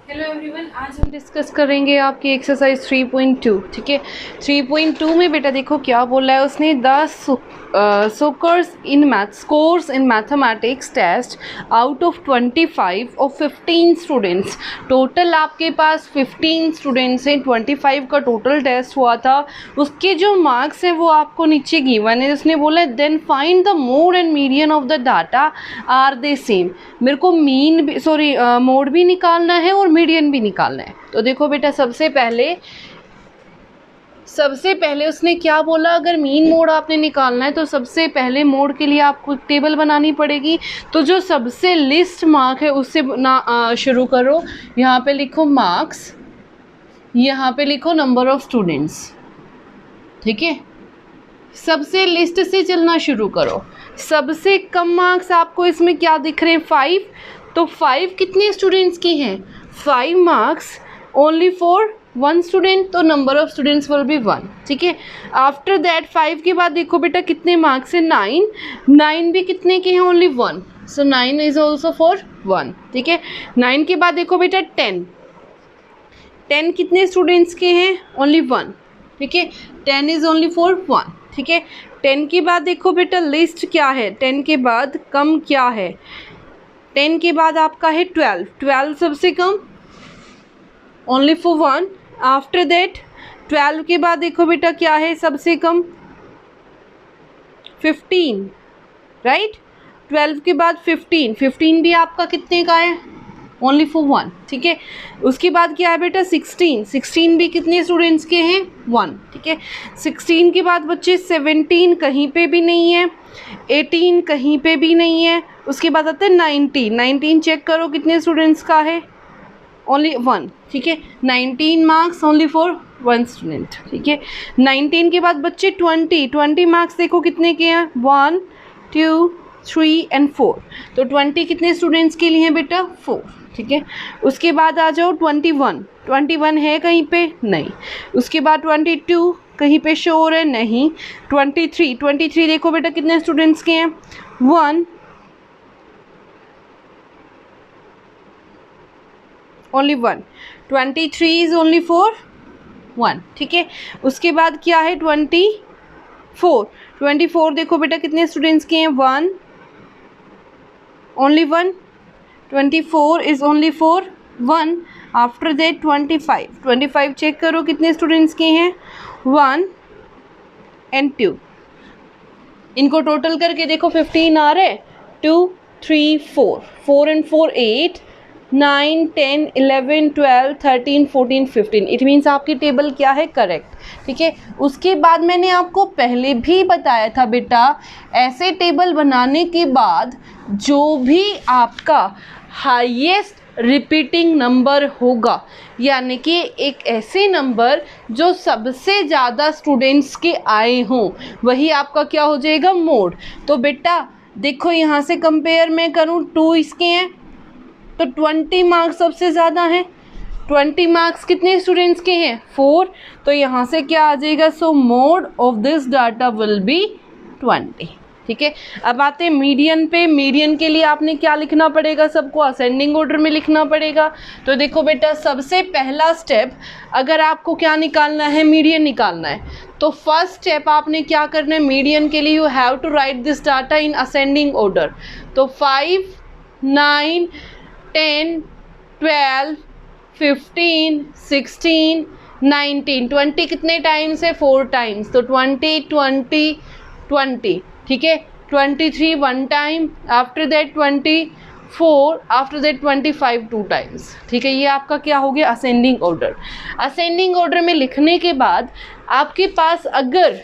Hello everyone, आज हम discuss करेंगे आपकी एक्सरसाइज 3.2। ठीक है, 3.2 में बेटा देखो क्या बोला है उसने। The scores in mathematics test out of 25 और 15 स्टूडेंट्स। टोटल आपके पास 15 स्टूडेंट्स हैं, 25 का टोटल टेस्ट हुआ था। उसके जो मार्क्स हैं वो आपको नीचे गिवन है। उसने बोला then find the mode and median of the data are they same. मेरे को मीन भी मोड भी निकालना है और मीडियन भी निकालना है। तो देखो बेटा सबसे पहले उसने क्या बोला, अगर मीन मोड आपने निकालना है तो सबसे पहले मोड के लिए आपको टेबल बनानी पड़ेगी। तो जो सबसे लिस्ट मार्क है उससे शुरू करो। यहाँ पे लिखो मार्क्स, यहाँ पे लिखो नंबर ऑफ स्टूडेंट्स। ठीक है, सबसे लिस्ट से चलना शुरू करो। सबसे कम मार्क्स आपको इसमें क्या दिख रहे हैं, 5। तो 5 कितने स्टूडेंट्स की हैं, 5 मार्क्स ओनली फॉर 1 स्टूडेंट, तो number of students will be 1। ठीक है, आफ्टर दैट 5 के बाद देखो बेटा कितने मार्क्स हैं, 9 भी कितने के हैं, only 1। So 9 is also for 1। ठीक है, 9 के बाद देखो बेटा 10 कितने स्टूडेंट्स के हैं, ओनली 1। ठीक है, 10 इज ओनली फॉर 1। ठीक है, 10 के बाद देखो बेटा लिस्ट क्या है, 10 के बाद कम क्या है, 10 के बाद आपका है 12 सबसे कम, ओनली फॉर 1। आफ्टर दैट 12 के बाद देखो बेटा क्या है सबसे कम, 15, राइट। 12 के बाद 15 भी आपका कितने का है, ओनली फॉर 1। ठीक है, उसके बाद क्या है बेटा 16 भी कितने स्टूडेंट्स के हैं, 1। ठीक है, 16 के बाद बच्चे 17 कहीं पे भी नहीं है, 18 कहीं पे भी नहीं है। उसके बाद आता है 19 चेक करो कितने स्टूडेंट्स का है, ओनली 1। ठीक है, 19 मार्क्स ओनली फॉर 1 स्टूडेंट। ठीक है, 19 के बाद बच्चे 20 मार्क्स देखो कितने के हैं, 1 2 3 एंड 4। तो 20 कितने स्टूडेंट्स के लिए हैं बेटा, 4। ठीक है, उसके बाद आ जाओ 21 है कहीं पे, नहीं। उसके बाद 22 कहीं पे श्योर है, नहीं। 23 देखो बेटा कितने स्टूडेंट्स के हैं, 1, ओनली 1। 23 is only for 1। ठीक है, उसके बाद क्या है 24 देखो बेटा कितने स्टूडेंट्स के हैं, 1, only 1। 24 is only for 1। After that 25 check करो कितने स्टूडेंट्स के हैं, 1 एंड 2। इनको टोटल करके देखो 15 आ रहे, 2 3 4 एंड 4 8 9 10 11 12 13 14 15। इट मीन्स आपकी टेबल क्या है, करेक्ट। ठीक है, उसके बाद मैंने आपको पहले भी बताया था बेटा, ऐसे टेबल बनाने के बाद जो भी आपका हाईएस्ट रिपीटिंग नंबर होगा, यानी कि एक ऐसे नंबर जो सबसे ज़्यादा स्टूडेंट्स के आए हों, वही आपका क्या हो जाएगा, मोड। तो बेटा देखो यहाँ से कंपेयर मैं करूँ, 2 इसके हैं तो 20 मार्क्स सबसे ज़्यादा हैं। 20 मार्क्स कितने स्टूडेंट्स के हैं, 4। तो यहाँ से क्या आ जाएगा, so mode of this data will be 20। ठीक है, अब आते हैं मीडियन पे। मीडियन के लिए आपने क्या लिखना पड़ेगा, सबको असेंडिंग ऑर्डर में लिखना पड़ेगा। तो देखो बेटा सबसे पहला स्टेप, अगर आपको क्या निकालना है, मीडियन निकालना है, तो फर्स्ट स्टेप आपने क्या करना है, मीडियन के लिए you have to write this data in ascending order. तो 5 9 10 12 15 16 19 20 कितने टाइम्स है, 4 टाइम्स। तो 20 20 20। ठीक है, 23 1 time, after that 24, after that 25 2 times. ठीक है, ये आपका क्या हो गया, असेंडिंग ऑर्डर। असेंडिंग ऑर्डर में लिखने के बाद आपके पास अगर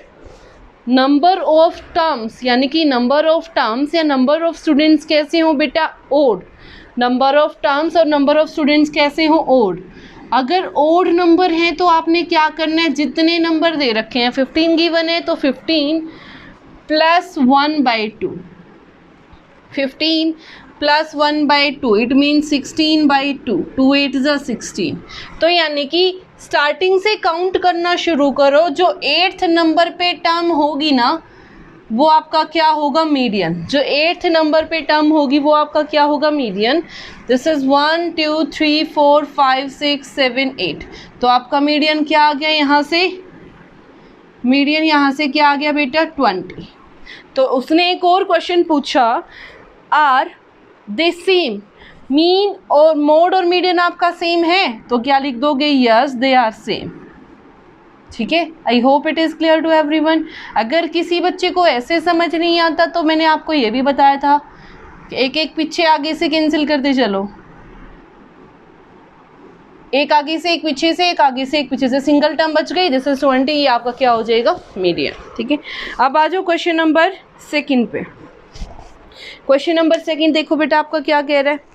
नंबर ऑफ टर्म्स, यानी कि नंबर ऑफ टर्म्स या नंबर ऑफ स्टूडेंट्स कैसे हो बेटा, ओड। नंबर ऑफ टर्म्स और नंबर ऑफ स्टूडेंट्स कैसे हो, ओड। अगर ओड नंबर हैं तो आपने क्या करना है, जितने नंबर दे रखे हैं, 15 गिवन है तो 15 प्लस 1/2, 15 प्लस 1/2, इट मीन 16/2, 2 8 ज़ा 16। तो यानी कि स्टार्टिंग से काउंट करना शुरू करो, जो 8th नंबर पे टर्म होगी ना, वो आपका क्या होगा, मीडियन। जो 8th नंबर पे टर्म होगी वो आपका क्या होगा, मीडियन। This is 1 2 3 4 5 6 7 8। तो आपका मीडियन क्या आ गया यहाँ से, मीडियन यहाँ से क्या आ गया बेटा, 20। तो उसने एक और क्वेश्चन पूछा, आर दे सेम, मीन और मोड और मीडियन आपका सेम है, तो क्या लिख दोगे, यस दे आर सेम। ठीक है, I hope it is clear to everyone. अगर किसी बच्चे को ऐसे समझ नहीं आता तो मैंने आपको ये भी बताया था कि एक एक पीछे आगे से कैंसिल करते चलो, एक आगे से एक पीछे से, एक आगे से एक पीछे से, सिंगल टर्म बच गई, दिस इज 20, ये आपका क्या हो जाएगा, मीडियन। ठीक है, अब आ जाओ क्वेश्चन नंबर 2 पे। क्वेश्चन नंबर 2 देखो बेटा आपका क्या कह रहा है,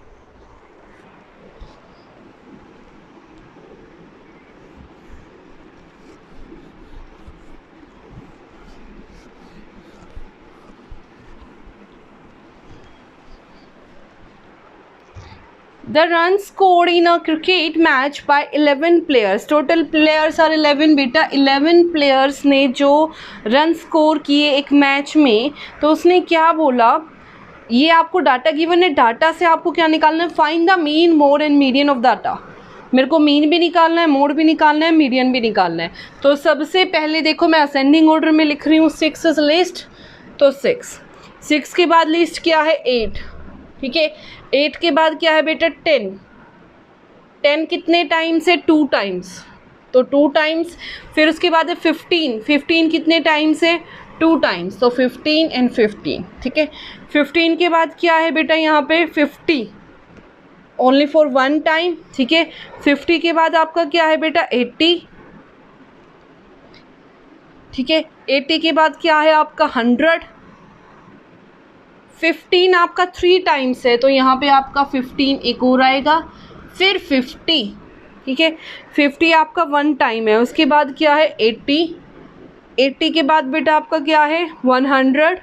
The runs scored in a cricket match by 11 players. Total players are 11 बेटा। 11 players ने जो रन स्कोर किए एक मैच में, तो उसने क्या बोला, ये आपको डाटा गिवन है, डाटा से आपको क्या निकालना है, find the mean, mode and median of data. मेरे को मीन भी निकालना है, मोड भी निकालना है, मीडियन भी निकालना है। तो सबसे पहले देखो मैं असेंडिंग ऑर्डर में लिख रही हूँ, 6 इज लिस्ट, तो 6 के बाद लिस्ट क्या है, 8। ठीक है, 8 के बाद क्या है बेटा, 10 कितने टाइम्स है, 2 टाइम्स, तो 2 टाइम्स। फिर उसके बाद है 15 कितने टाइम्स है, 2 टाइम्स, तो 15 एंड 15। ठीक है, 15 के बाद क्या है बेटा यहाँ पे, 50 ओनली फॉर 1 टाइम। ठीक है, 50 के बाद आपका क्या है बेटा, 80। ठीक है, 80 के बाद क्या है आपका 100। 15 आपका 3 टाइम्स है, तो यहाँ पे आपका 15 एक और आएगा, फिर 50। ठीक है, 50 आपका 1 टाइम है, उसके बाद क्या है 80 के बाद बेटा आपका क्या है 100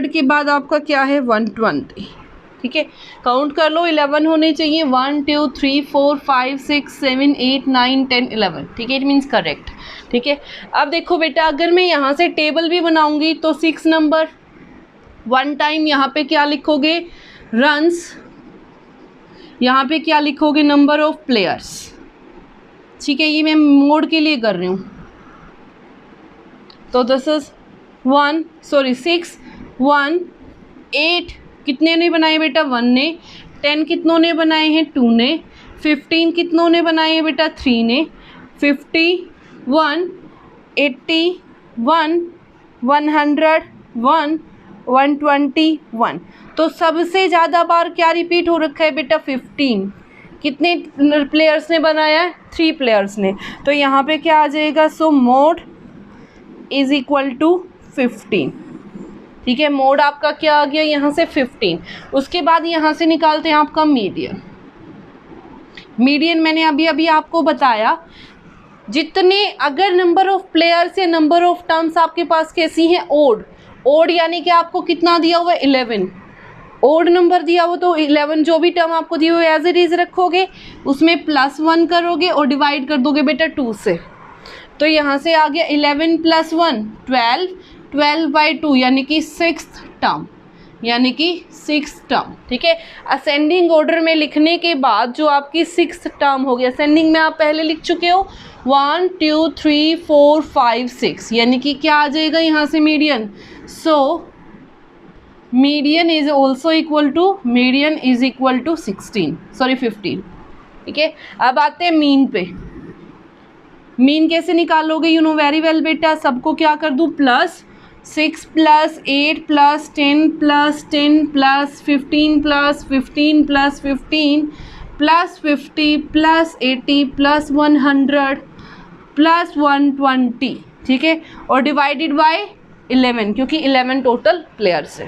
के बाद आपका क्या है 120। ठीक है, काउंट कर लो, 11 होने चाहिए, 1 2 3 4 5 6 7 8 9 10 11। ठीक है, इट मीन्स करेक्ट। ठीक है, अब देखो बेटा अगर मैं यहाँ से टेबल भी बनाऊंगी तो 6 नंबर 1 टाइम, यहाँ पे क्या लिखोगे, रन्स, यहाँ पे क्या लिखोगे, नंबर ऑफ प्लेयर्स। ठीक है, ये मैं मोड के लिए कर रही हूँ, तो दिस इज 6 1 8 कितने ने बनाए बेटा, 1 ने। 10 कितनों ने बनाए हैं, 2 ने। 15 कितनों ने बनाए हैं बेटा, 3 ने। 51 81 100 121। तो सबसे ज़्यादा बार क्या रिपीट हो रखा है बेटा, 15। कितने प्लेयर्स ने बनाया है, 3 प्लेयर्स ने। तो यहाँ पे क्या आ जाएगा, so mode is equal to 15। ठीक है, मोड आपका क्या आ गया यहाँ से 15। उसके बाद यहाँ से निकालते हैं आपका मीडियन। मीडियन मैंने अभी आपको बताया, जितने अगर नंबर ऑफ प्लेयर्स या नंबर ऑफ टर्म्स आपके पास कैसी हैं, ओड यानी कि आपको कितना दिया हुआ है, 11 ओड नंबर दिया हुआ, तो 11 जो भी टर्म आपको दिए हुए एज इट इज़ रखोगे, उसमें +1 करोगे और डिवाइड कर दोगे बेटा 2 से। तो यहाँ से आ गया 11 + 1 12/2 यानी कि 6th टर्म, यानी कि 6th टर्म। ठीक है, असेंडिंग ऑर्डर में लिखने के बाद जो आपकी 6th टर्म हो गया, असेंडिंग में आप पहले लिख चुके हो 1 2 3 4 5 6, यानी कि क्या आ जाएगा यहाँ से median. So median is also equal to 15। ठीक है, अब आते हैं मीन पे। मीन कैसे निकालोगे, यू नो वेरी वेल बेटा, सबको क्या कर दूँ, +6 + 8 + 10 + 10 + 15 + 15 + 15 + 50 + 80 + 100 + 120। ठीक है, और डिवाइडेड बाय 11, क्योंकि 11 टोटल प्लेयर्स है।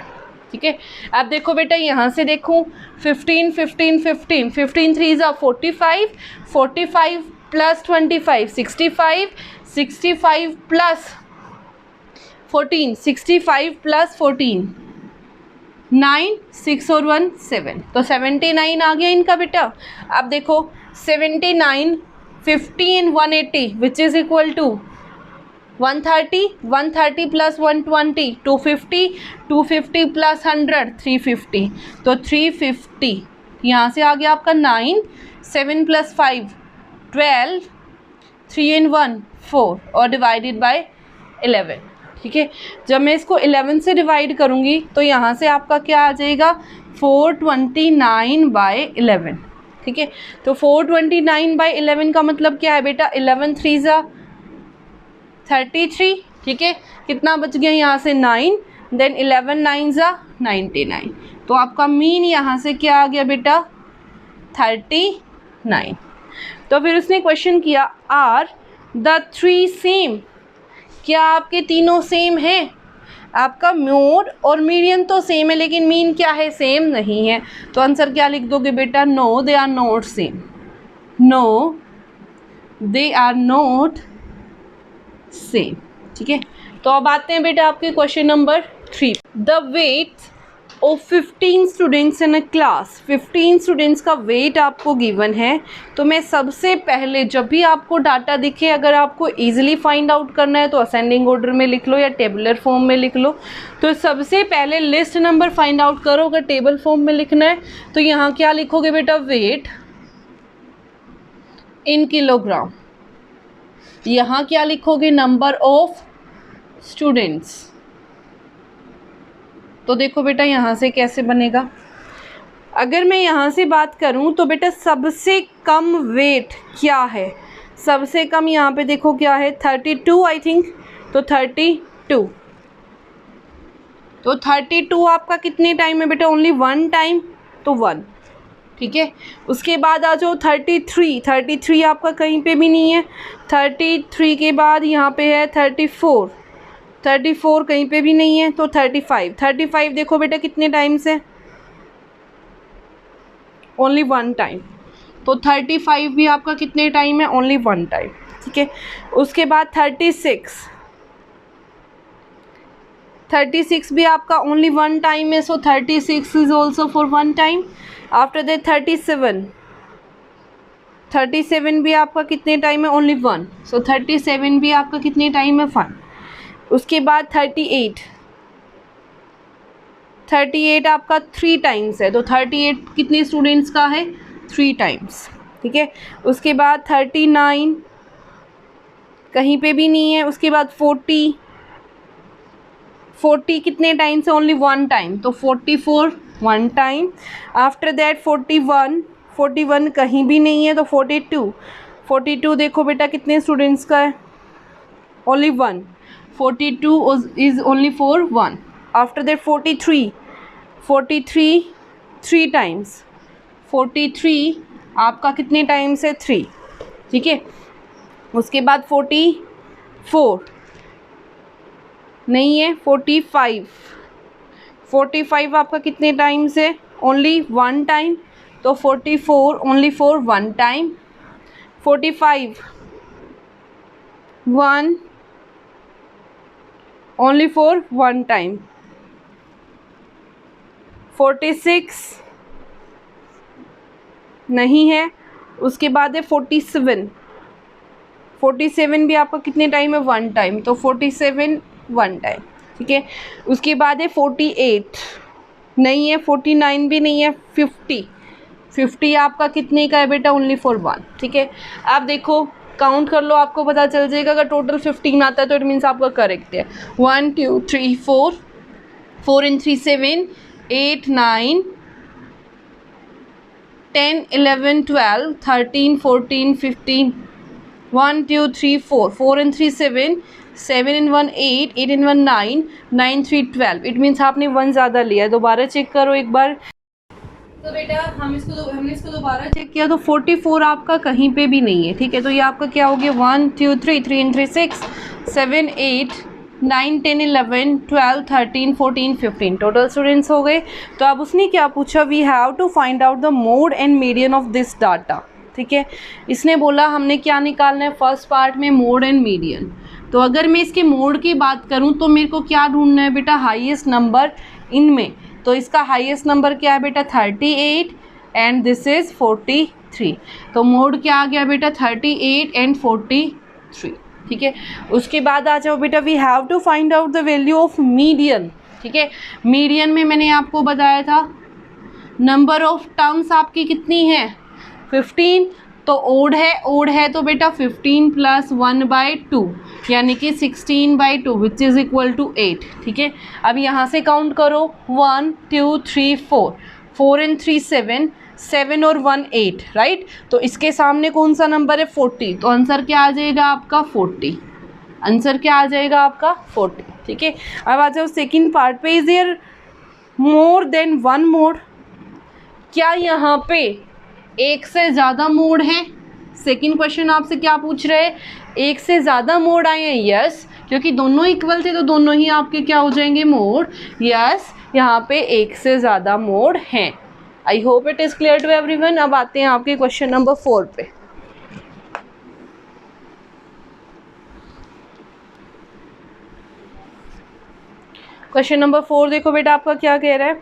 ठीक है, अब देखो बेटा यहाँ से देखूँ 15 15 15 15 3 = 45 45 + 25 65 65 + 14 65 + 14 9 6 और 1 7, तो 79 आ गया इनका बेटा। अब देखो 79 50 and 180 which is equal to 130, 130 plus 120 250, 250 plus 100 350, तो 350 यहाँ से आ गया आपका 9, 7 प्लस 5 12, 3 and 1 4 और डिवाइडेड बाय 11। ठीक है, जब मैं इसको 11 से डिवाइड करूँगी तो यहाँ से आपका क्या आ जाएगा 429 बाय 11। ठीक है, तो 429 बाय 11 का मतलब क्या है बेटा 11 3 ज़ा 33। ठीक है, कितना बच गया यहाँ से 9, देन 11 9 ज़ा 99, तो आपका मीन यहाँ से क्या आ गया बेटा 39। तो फिर उसने क्वेश्चन किया आर द 3 सेम, क्या आपके तीनों सेम हैं? आपका मोड और मीडियन तो सेम है लेकिन मीन क्या है सेम नहीं है, तो आंसर क्या लिख दोगे बेटा no they are not same, no they are not same. ठीक है, तो अब आते हैं बेटा आपके question number 3। The weight of 15 students in a class, 15 students का वेट आपको गिवन है। तो मैं सबसे पहले जब भी आपको डाटा दिखे, अगर आपको इजीली फाइंड आउट करना है तो असेंडिंग ऑर्डर में लिख लो या टेबुलर फॉर्म में लिख लो। तो सबसे पहले लिस्ट नंबर फाइंड आउट करो। अगर टेबल फॉर्म में लिखना है तो यहाँ क्या लिखोगे बेटा वेट इन किलोग्राम, यहाँ क्या लिखोगे नंबर ऑफ स्टूडेंट्स। तो देखो बेटा यहाँ से कैसे बनेगा, अगर मैं यहाँ से बात करूँ तो बेटा सबसे कम वेट क्या है, सबसे कम यहाँ पे देखो क्या है 32 आई थिंक, तो 32, तो 32 आपका कितने टाइम है बेटा ओनली 1 टाइम, तो 1। ठीक है, उसके बाद आ जाओ 33, 33 आपका कहीं पे भी नहीं है। 33 के बाद यहाँ पे है 34, 34 कहीं पे भी नहीं है, तो 35, 35 देखो बेटा कितने टाइम से ओनली 1 टाइम, तो 35 भी आपका कितने टाइम है ओनली 1 टाइम। ठीक है, उसके बाद 36, 36 भी आपका ओनली 1 टाइम है, सो 36 is also for 1 time. After that 37, 37 भी आपका कितने टाइम है ओनली 1, सो 37 भी आपका कितने टाइम है 1। उसके बाद 38, 38 आपका 3 टाइम्स है, तो 38 कितने स्टूडेंट्स का है 3 टाइम्स। ठीक है, उसके बाद 39 कहीं पे भी नहीं है। उसके बाद 40, 40 कितने टाइम से ओनली 1 टाइम, तो 44 1 टाइम। आफ्टर दैट 41, 41 कहीं भी नहीं है, तो 42, 42 देखो बेटा कितने स्टूडेंट्स का है only 1, 42 is only for 1। After that 43, 43 3 times, 43 आपका कितने टाइम्स है 3। ठीक है, उसके बाद 44 नहीं है, 45, 45 आपका कितने टाइम्स है ओनली 1 टाइम, तो 44 only for 1 time. 45 1 only for 1 time. 46 नहीं है। उसके बाद है 47, 47 भी आपका कितने टाइम है 1 टाइम, तो 47 1 टाइम। ठीक है, उसके बाद है 48 नहीं है, 49 भी नहीं है। 50, 50 आपका कितने का है बेटा ओनली फॉर 1। ठीक है, आप देखो काउंट कर लो, आपको पता चल जाएगा। अगर टोटल 15 आता है तो इट मीन्स आपका करेक्ट है। 1 2 3 4, 4 and 3 7 8 9 10 11 12 13 14 15, 1 2 3 4, 4 and 3 7, 7 and 1 8, 8 and 1 9, 9 3 12, it means आपने 1 ज़्यादा लिया। दोबारा चेक करो एक बार। तो बेटा हमने इसको दोबारा चेक किया तो 44 आपका कहीं पे भी नहीं है। ठीक है, तो ये आपका क्या हो गया 1 2 3, 3 and 3 6, 7 8 9 10 11 12 13 14 15 टोटल स्टूडेंट्स हो गए। तो अब उसने क्या पूछा, we have to find out the mode and median of this data. ठीक है, इसने बोला हमने क्या निकालना है फर्स्ट पार्ट में मोड एंड मीडियन। तो अगर मैं इसके मोड की बात करूं तो मेरे को क्या ढूंढना है बेटा हाईएस्ट नंबर इनमें। तो इसका हाईएस्ट नंबर क्या है बेटा 38 एंड दिस इज़ 43। तो मोड क्या आ गया बेटा 38 एंड 43। ठीक है। उसके बाद आ जाओ बेटा, we have to find out the value of median. ठीक है, मीडियन में मैंने आपको बताया था नंबर ऑफ टर्म्स आपकी कितनी है 15, तो ओड है तो बेटा 15 + 1/2 यानी कि 16/2 विच इज़ इक्वल टू 8। ठीक है, अब यहाँ से काउंट करो 1 2 3 4, 4 and 3 7, 7 और 1 8, राइट। तो इसके सामने कौन सा नंबर है 40, तो आंसर क्या आ जाएगा आपका 40। आंसर क्या आ जाएगा आपका 40। ठीक है, अब आ जाओ सेकेंड पार्ट पे, is there more than one mode, क्या यहाँ पे एक से ज़्यादा मोड हैं। सेकेंड क्वेश्चन आपसे क्या पूछ रहे हैं, एक से ज़्यादा मोड आए हैं, यस, क्योंकि दोनों इक्वल थे तो दोनों ही आपके क्या हो जाएंगे मोड, यस, यहाँ पे एक से ज़्यादा मोड हैं। I hope it is clear to everyone. अब आते हैं आपके क्वेश्चन नंबर 4 पे। क्वेश्चन नंबर 4 देखो बेटा, आपका क्या कह रहा है,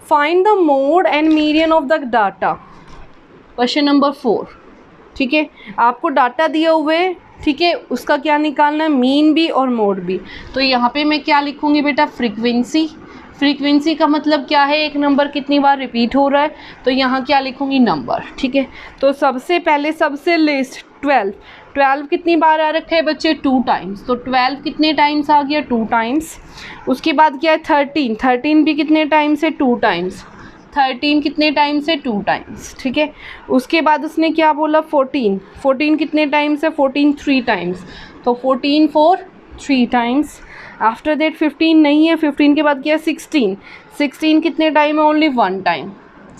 find the mode and median of the data. Question number 4, ठीक है, आपको डाटा दिया हुए, ठीक है, उसका क्या निकालना है, मीन भी और मोड भी। तो यहाँ पे मैं क्या लिखूँगी बेटा, फ्रीक्वेंसी। फ्रीक्वेंसी का मतलब क्या है, एक नंबर कितनी बार रिपीट हो रहा है, तो यहाँ क्या लिखूँगी नंबर। ठीक है, तो सबसे पहले सबसे लिस्ट 12 कितनी बार आ रखा है बच्चे 2 टाइम्स, तो 12 कितने टाइम्स आ गया 2 टाइम्स। उसके बाद क्या है 13 भी कितने टाइम्स है 2 टाइम्स, 13 कितने टाइम्स है 2 टाइम्स। ठीक है, उसके बाद उसने क्या बोला 14 कितने टाइम्स है 14 3 टाइम्स, तो 14 4 3 टाइम्स। आफ्टर दैट 15 नहीं है, 15 के बाद क्या है 16 कितने टाइम है ओनली 1 टाइम।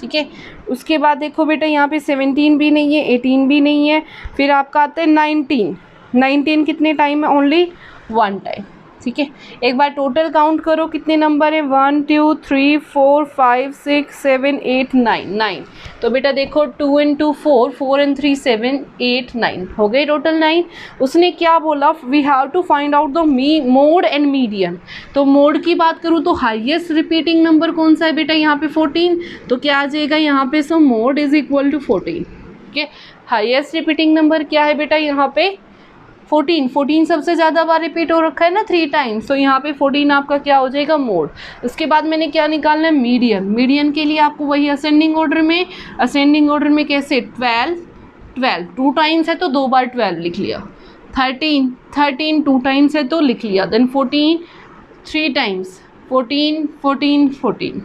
ठीक है, उसके बाद देखो बेटा यहाँ पे 17 भी नहीं है, 18 भी नहीं है, फिर आपका आता है 19 कितने टाइम है ओनली 1 टाइम। ठीक है, एक बार टोटल काउंट करो कितने नंबर है 1 2 3 4 5 6 7 8 9। तो बेटा देखो 2 and 2 4, 4 and 3 7 8 9 हो गए टोटल 9। उसने क्या बोला, we have to find out the mode and median. तो मोड की बात करूँ तो हाईएस्ट रिपीटिंग नंबर कौन सा है बेटा यहाँ पे 14, तो क्या आ जाएगा यहाँ पे, so mode is equal to 14। ठीक है, हाईएस्ट रिपीटिंग नंबर क्या है बेटा यहाँ पे 14 सबसे ज़्यादा बार रिपीट हो रखा है ना 3 टाइम्स, तो यहाँ पे 14 आपका क्या हो जाएगा मोड। उसके बाद मैंने क्या निकालना है मीडियन के लिए आपको वही असेंडिंग ऑर्डर में कैसे 12 2 टाइम्स है तो 2 बार 12 लिख लिया, 13 2 टाइम्स है तो लिख लिया, देन 14 3 टाइम्स 14।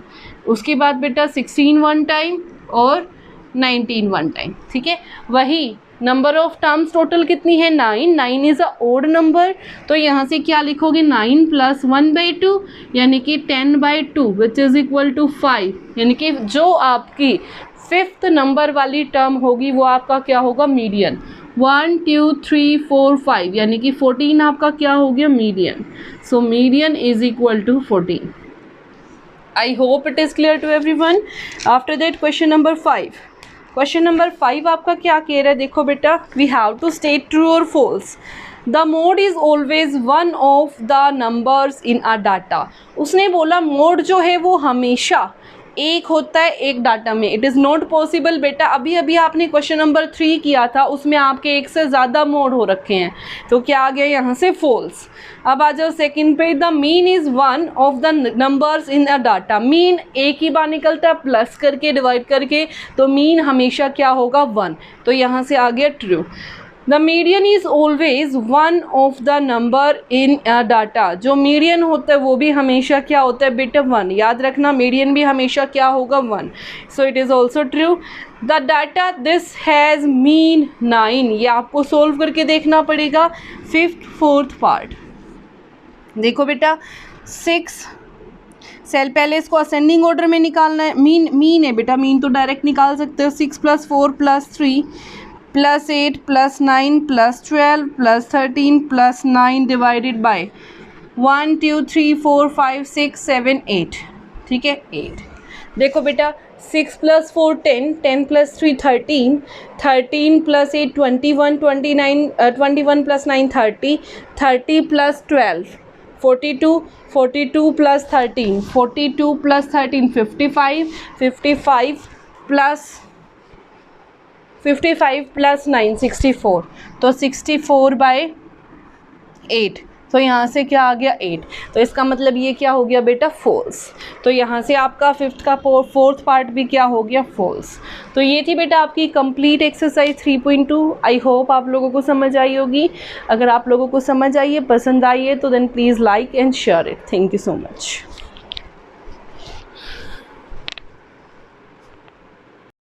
उसके बाद बेटा 16 1 टाइम और 19 1 टाइम। ठीक है, वही नंबर ऑफ टर्म्स टोटल कितनी है 9 इज़ अ ओड नंबर, तो यहाँ से क्या लिखोगे 9 + 1/2 यानी कि 10/2 विच इज़ इक्वल टू 5, यानी कि जो आपकी 5th नंबर वाली टर्म होगी वो आपका क्या होगा मीडियन। 1 2 3 4 5 यानी कि 14 आपका क्या हो गया median. So median is equal to 14। I hope it is clear to everyone. After that question number 5। Question number 5 आपका क्या कह रहा है, देखो बेटा, we have to state true और false. The mode is always one of the numbers in a data. उसने बोला मोड जो है वो हमेशा एक होता है एक डाटा में। इट इज़ नॉट पॉसिबल बेटा, अभी आपने क्वेश्चन नंबर 3 किया था उसमें आपके एक से ज़्यादा मोड हो रखे हैं, तो क्या आ गया यहाँ से फॉल्स। अब आ जाओ सेकंड पे, the mean is one of the numbers in a data. Mean एक ही बार निकलता है प्लस करके डिवाइड करके, तो मीन हमेशा क्या होगा 1, तो यहाँ से आ गया true. The median is always one of the number in data. जो मीडियन होता है वो भी हमेशा क्या होता है बेटा 1, याद रखना मीडियन भी हमेशा क्या होगा 1, so it is also true. The data this has mean 9, ये आपको सोल्व करके देखना पड़ेगा 5th 4th पार्ट। देखो बेटा 6 सेल, पहले इसको असेंडिंग ऑर्डर में निकालना है, मीन है बेटा, मीन तो डायरेक्ट निकाल सकते हो, 6 + 4 + 3 + 8 + 9 + 12 + 13 + 9 डिवाइडेड बाय 1 2 3 4 5 6 7 8। ठीक है 8। देखो बेटा 6 + 4 10 + 3 13 13 + 8 21 29 21 + 9 30 30 + 12 42 42 + 13 42 + 13 55 55 + 9 64, तो 64/9 8, तो यहाँ से क्या आ गया 8, तो इसका मतलब ये क्या हो गया बेटा फॉल्स। तो यहाँ से आपका फिफ्थ का फोर्थ पार्ट भी क्या हो गया फॉल्स। तो ये थी बेटा आपकी कंप्लीट एक्सरसाइज 3.2। आई होप आप लोगों को समझ आई होगी। अगर आप लोगों को समझ आई है, पसंद आई है, तो then please like and share it. Thank you so much.